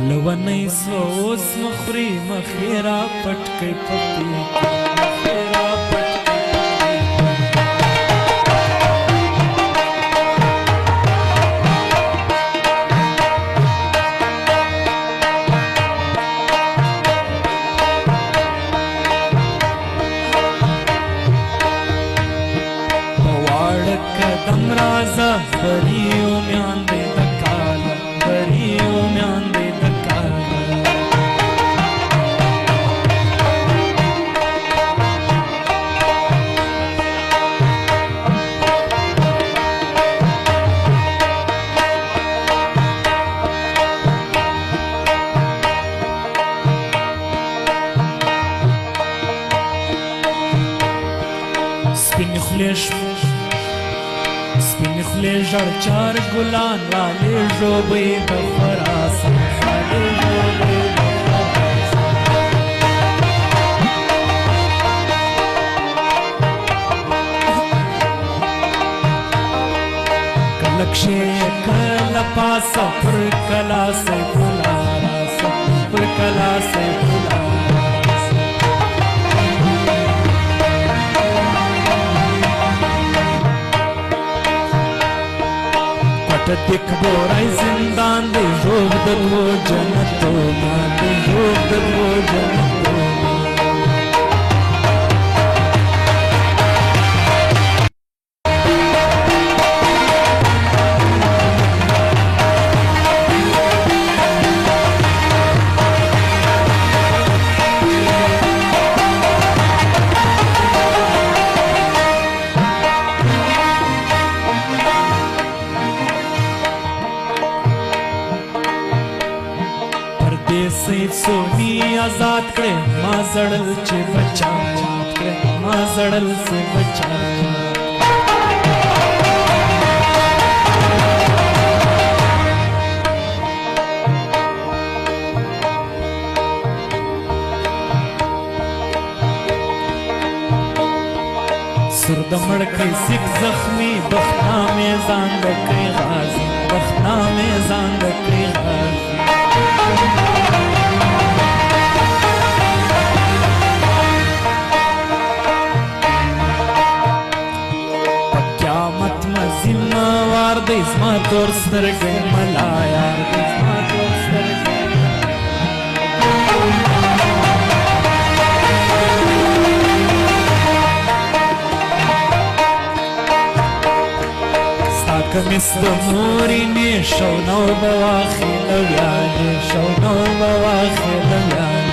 لونی سوس مخری مخیرا پټکی پپی مخیرا پټکی پواړ قدم رازا بریو میان دې دکال بریو میان دې سپین خلی ژړ چار ګلان رالې ژوبې د خراسان رالې ژوبې د خراسان کله کښې کله پاسه پر کلا سیف الله راسه پر کلا سیف الله تک بورای زندان دی روب دلو جنتو دی روب دلو جنتو سیف سونی آزاد کړې ما زړل چې بچا کړې ما زړل چې بچا سر د مړکې سیک زخمی بختامې ځان د کړې غازي بختامې ځان د کړې غازي دی زما تور سترګې ملا یار دی زما تور سترګې ستا کمیس د مورینې شونو به واخې لویانې شونو به واخې لویانې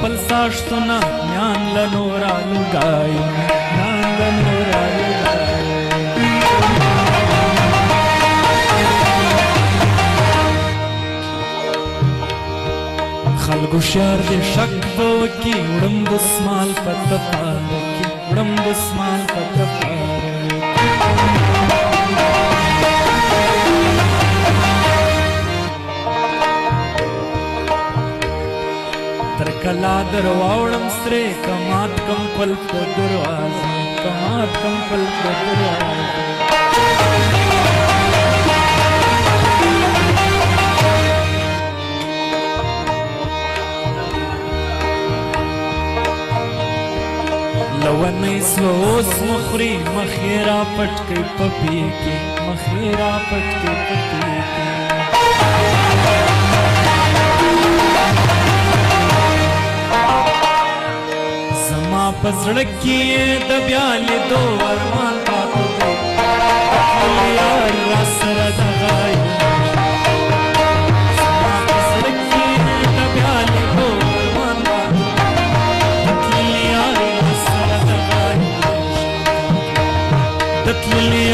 خپل ساشتونه میان له نوره لوګایو میان له نوره لوګایو خلکو شعر دې شک به وکړي وړم دسمال په دپاره کې وړم دسمال په دپاره کلا درواوړم سرې کمات کم پل په دروازه کمات کم پل په دروازه لونی سوس مخری مخیرا پټکی پپی کې مخیرا پټکی پپی کې پزړه کې د بیا لیدو ارمان پاتو دی یار را سره دغه زما پزړه کې د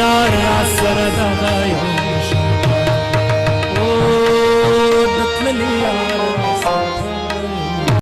यार आसर दगायो